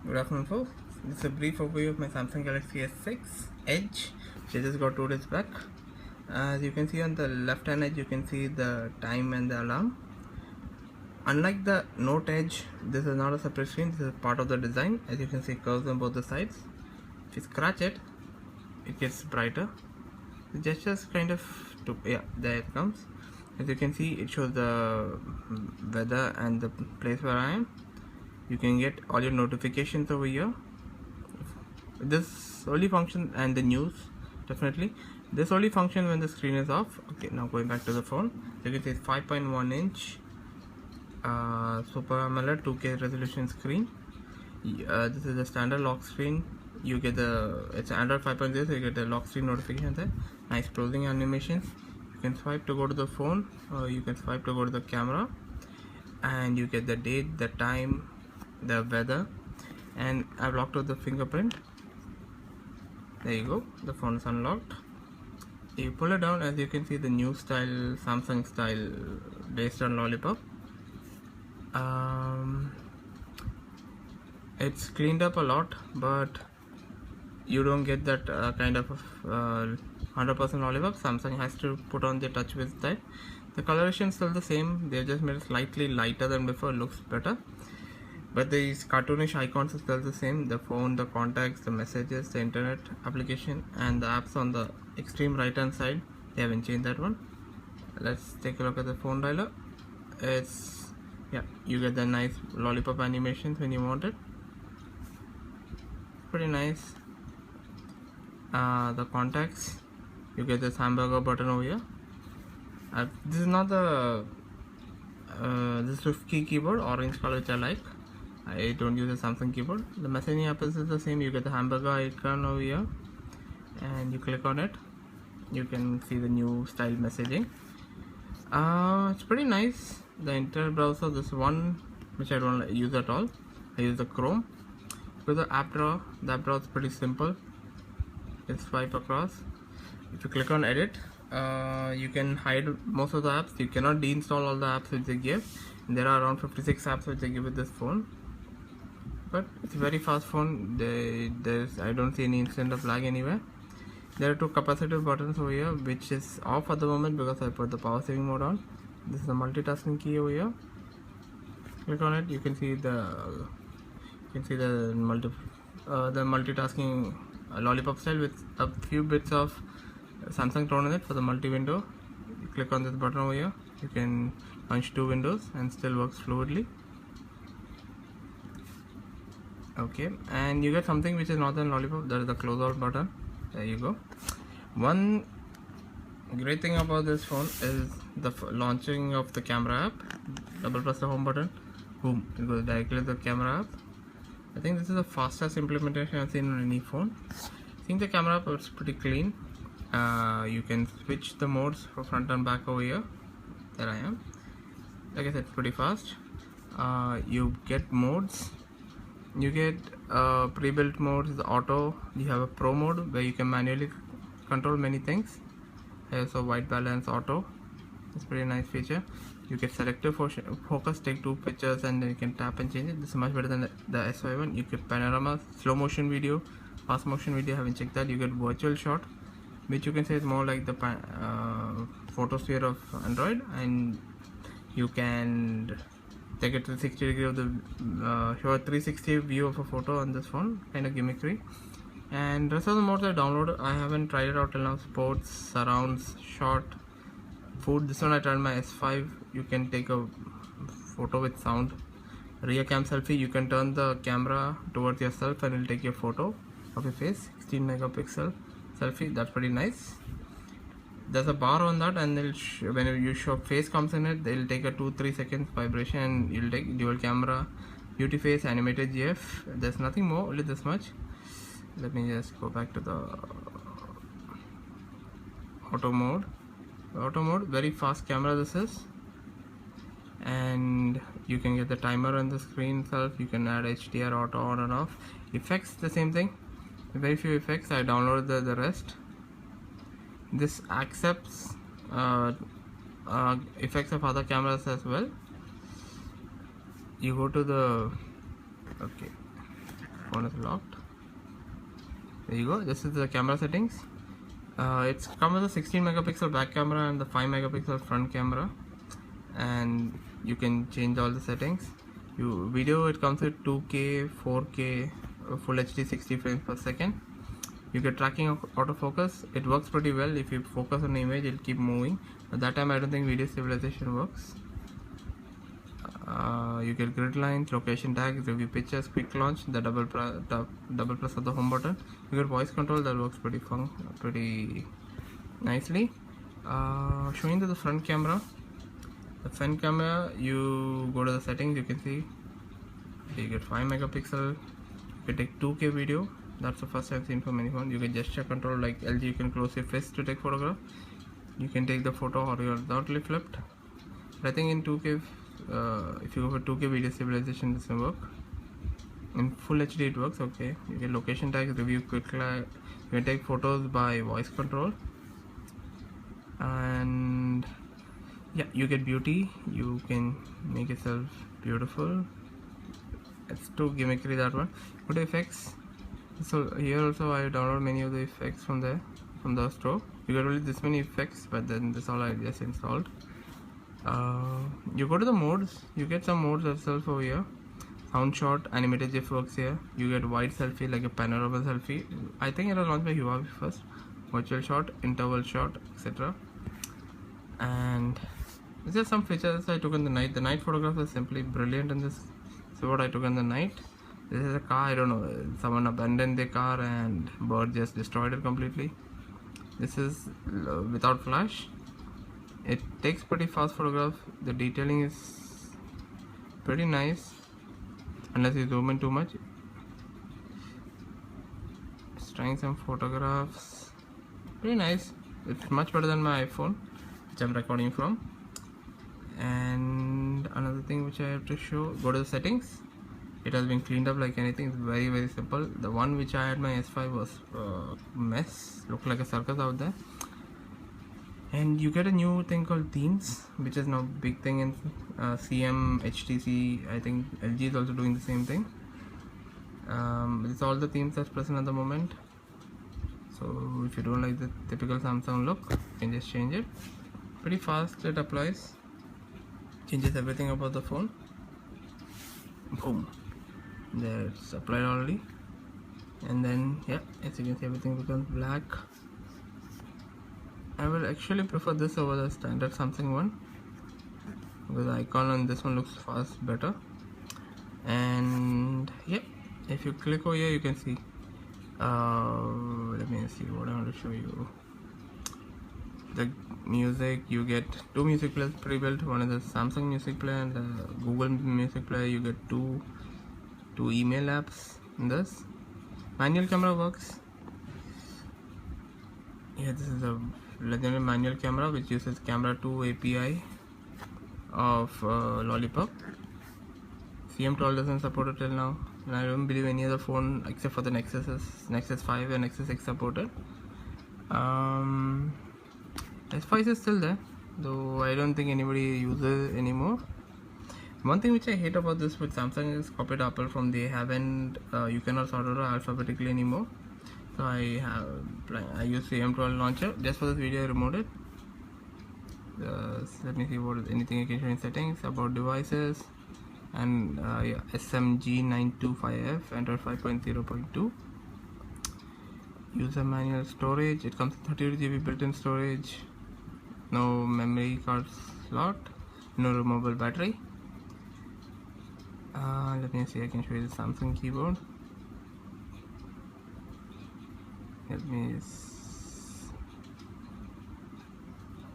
Good afternoon, folks. This is a brief overview of my Samsung Galaxy S6 Edge, which I just got 2 days back. As you can see on the left hand edge, you can see the time and the alarm. Unlike the Note Edge, this is not a separate screen, this is part of the design. As you can see, curves on both the sides. If you scratch it, it gets brighter. The gestures kind of, yeah, there it comes. As you can see, it shows the weather and the place where I am. You can get all your notifications over here. This only function, and the news, definitely. This only function when the screen is off. Okay, now going back to the phone, you can see it's 5.1 inch Super AMOLED 2K resolution screen. This is the standard lock screen. You get it's Android 5.0, so you get the lock screen notification there. Nice closing animations. You can swipe to go to the phone, or you can swipe to go to the camera, and you get the date, the time, the weather, and I've locked out the fingerprint. There you go, the phone is unlocked. You pull it down, as you can see, the new style, Samsung style, based on Lollipop. It's cleaned up a lot, but you don't get that kind of 100% Lollipop. Samsung has to put on the TouchWiz type. The coloration is still the same, they just made it slightly lighter than before, looks better. But these cartoonish icons are still the same. The phone, the contacts, the messages, the internet application, and the apps on the extreme right hand side, they haven't changed that one. Let's take a look at the phone dialer. It's, yeah, you get the nice Lollipop animations when you want it. Pretty nice. The contacts, you get this hamburger button over here. This is not the this SwiftKey keyboard, orange color, which I like. I don't use a Samsung keyboard. The messaging app is the same. You get the hamburger icon over here, and you click on it. You can see the new style messaging. It's pretty nice. The internet browser, this one which I don't use at all. I use the Chrome. With the app drawer, the app drawer is pretty simple. Just swipe across. If you click on edit, you can hide most of the apps. You cannot deinstall all the apps which they give. There are around 56 apps which they give with this phone, but it's a very fast phone. I don't see any instant of lag anywhere. There are two capacitive buttons over here, which is off at the moment because I put the power saving mode on. This is the multitasking key over here. Click on it, you can see the multitasking Lollipop style with a few bits of Samsung tone in it for the multi-window. You click on this button over here, you can punch 2 windows and still works fluidly. Okay, and you get something which is not in Lollipop, that is the close out button. There you go. One great thing about this phone is the launching of the camera app. Double press the home button, boom, it goes directly to the camera app. I think this is the fastest implementation I've seen on any phone. I think the camera app is pretty clean. You can switch the modes for front and back over here. There I am. Like I said, pretty fast. You get modes. You get pre-built modes, the auto. You have a pro mode where you can manually control many things. So white balance, auto. It's a pretty nice feature. You get selective focus, take 2 pictures, and then you can tap and change it. This is much better than the S5 one. You get panorama, slow motion video, fast motion video. I haven't checked that. You get virtual shot, which you can say is more like the photosphere of Android, and you can take a 360 degree of the show a 360 view of a photo on this phone, kind of gimmickry. And rest of the modes I downloaded, I haven't tried it out till now. Sports, surrounds, shot, food. This one I tried my S5. You can take a photo with sound. Rear cam selfie, you can turn the camera towards yourself and it'll take your photo of your face. 16 megapixel selfie, that's pretty nice. There's a bar on that, and when you show face comes in it, they'll take a 2-3 seconds vibration, and you'll take dual camera, beauty face, animated GIF. There's nothing more, only this much. Let me just go back to the auto mode. Auto mode, very fast camera this is, and you can get the timer on the screen itself. You can add HDR, auto on and off. Effects, the same thing. Very few effects. I downloaded the rest. This accepts effects of other cameras as well. You go to the, okay, phone is locked. There you go. This is the camera settings. It's come with a 16 megapixel back camera and the 5 megapixel front camera, and you can change all the settings. Video, it comes with 2K, 4K, full HD 60 frames per second. You get tracking of autofocus. It works pretty well. If you focus on the image, it'll keep moving. At that time, I don't think video stabilization works. You get grid lines, location tags, review pictures, quick launch, the double press of the home button. You get voice control that works pretty nicely. Showing to the front camera. The front camera, you go to the settings, you can see you get 5 megapixel. You can take 2K video. That's the first I've seen from anyone. You get gesture control like LG. You can close your fist to take photograph. You can take the photo horizontally flipped. But I think in 2K, if you go for 2K video stabilization, this doesn't work. In full HD it works. Okay. You get location tags, review quick. You can take photos by voice control. And yeah, you get beauty. You can make yourself beautiful. It's too gimmicky, that one. Go to effects. So here also I download many of the effects from the store. You get only this many effects, but then this all I just installed. You go to the modes. You get some modes itself over here. Sound shot, animated GIF works here. You get wide selfie, like a panorama selfie. I think it was launched by Huawei first. Virtual shot, interval shot, etc. And these are some features I took in the night. The night photograph is simply brilliant in this. So what I took in the night. This is a car, I don't know, someone abandoned their car and bird just destroyed it completely. This is without flash. It takes pretty fast photograph. The detailing is pretty nice, unless you zoom in too much. Just trying some photographs. Pretty nice. It's much better than my iPhone, which I'm recording from. And another thing which I have to show, go to the settings. It has been cleaned up like anything. It's very simple. The one which I had my S5 was mess, looked like a circus out there. And you get a new thing called themes, which is now big thing in CM, HTC. I think LG is also doing the same thing. It's all the themes that's present at the moment. So if you don't like the typical Samsung look, you can just change it. Pretty fast it applies. Changes everything about the phone. Boom. There, it's applied already. And then yeah, as you can see, everything becomes black. I will actually prefer this over the standard Samsung one, because the icon on this one looks fast better. And yeah, if you click over here, you can see let me see what I want to show you. The music, you get two music players pre-built. One is the Samsung Music Player and the Google Music Player. You get two email apps in this. Manual camera works. Yeah, this is a legendary manual camera which uses Camera 2 API of Lollipop. CM12 doesn't support it till now, and I don't believe any other phone except for the Nexus 5 and Nexus 6 supported. S5 is still there, though I don't think anybody uses it anymore. One thing which I hate about this with Samsung is copied Apple from they haven't you cannot sort it alphabetically anymore. So I use CM12 launcher. Just for this video I removed it. Let me see what is anything you can show in settings about devices. And yeah, SMG925F, Android 5.0.2. User manual storage. It comes with 32 GB built-in storage. No memory card slot. No removable battery. Let me see, I can show you the Samsung keyboard. Let me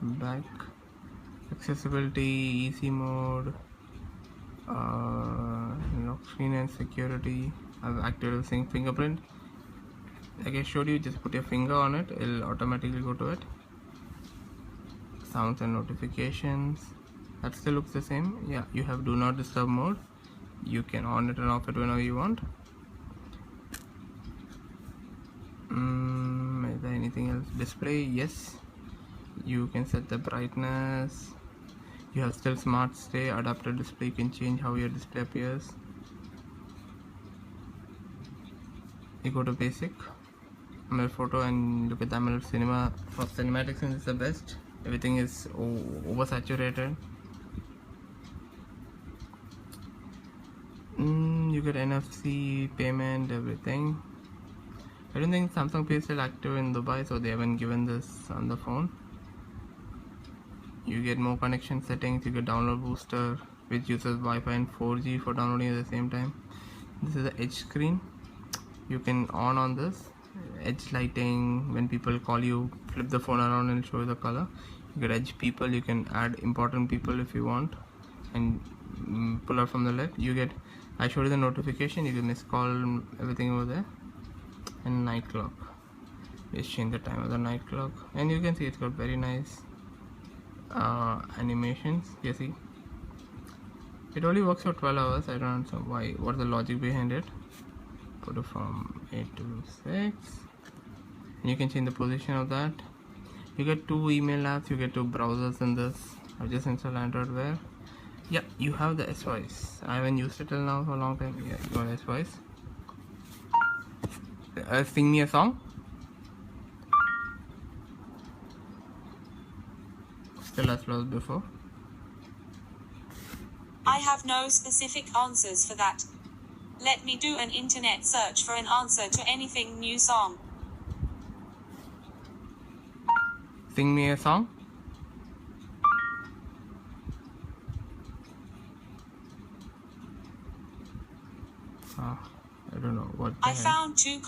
back. Accessibility, easy mode, lock screen and security. I've activated sync fingerprint. Like I showed you, just put your finger on it, it'll automatically go to it. Sounds and notifications, that still looks the same. Yeah, you have do not disturb mode. You can on it and off it whenever you want. Is there anything else? Display, yes. You can set the brightness. You have still smart stay, adaptive display. You can change how your display appears. You go to basic, AMOLED photo, and look at the AMOLED cinema. For cinematics, it's the best. Everything is oversaturated. You get NFC payment, everything. I don't think Samsung Pay is still active in Dubai, so they haven't given this on the phone. You get more connection settings. You get download booster, which uses Wi-Fi and 4G for downloading at the same time. This is the edge screen. You can on this edge lighting. When people call you, flip the phone around and show you the color. You get edge people. You can add important people if you want, and pull out from the left. You get, I showed you the notification. You can miss call, everything over there. And night clock. Just change the time of the night clock, and you can see it's got very nice animations. You see, it only works for 12 hours. I don't understand why. What's the logic behind it? Put it from 8 to 6. And you can change the position of that. You get 2 email apps. You get 2 browsers in this. I've just installed Android Wear. Yeah, you have the S-Voice. I haven't used it till now for a long time. Yeah, you got S-Voice. Sing me a song. Still as slow as before. I have no specific answers for that. Let me do an internet search for an answer to anything new song. Sing me a song. I don't know what. I found 2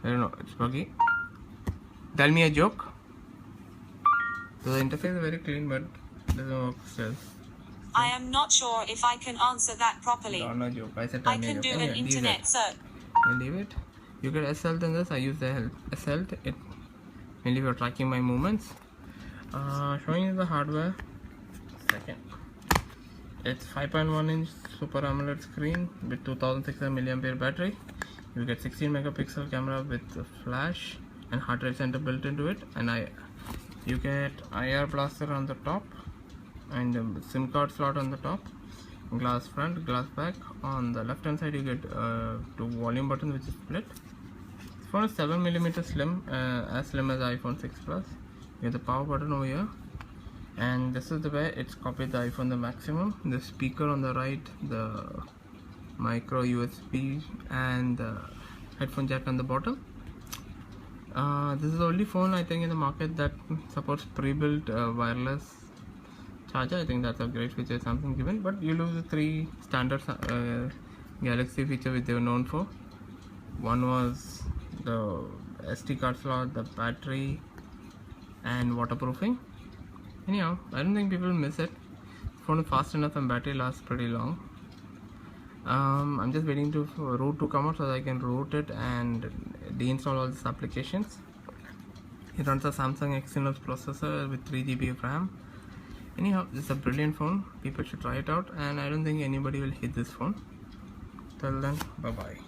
I don't know. It's buggy. Tell me a joke. So the interface is very clean, but it doesn't work still. I am not sure if I can answer that properly. No joke. I said I can do an internet search. Leave it. You get S-Health in this. I use the S-Health. It mainly for tracking my movements. Showing you the hardware. Second. It's 5.1 inch Super AMOLED screen with 2600 mAh battery. You get 16 megapixel camera with flash and heart rate sensor built into it, and you get IR blaster on the top, and SIM card slot on the top, glass front, glass back. On the left hand side you get 2 volume buttons which is split. This phone is 7mm slim, as slim as iPhone 6 Plus. You get the power button over here, and this is the way it's copied the iPhone the maximum. The speaker on the right, the micro USB, and the headphone jack on the bottom. This is the only phone I think in the market that supports pre-built wireless charger. I think that's a great feature Samsung given, but you lose the 3 standard Galaxy feature which they were known for. One was the SD card slot, the battery, and waterproofing. Anyhow, I don't think people miss it. Phone is fast enough and battery lasts pretty long. I'm just waiting to root to come out so that I can root it and deinstall all these applications. It runs a Samsung Exynos processor with 3 GB of RAM. Anyhow, this is a brilliant phone. People should try it out, and I don't think anybody will hit this phone. Till then, bye bye.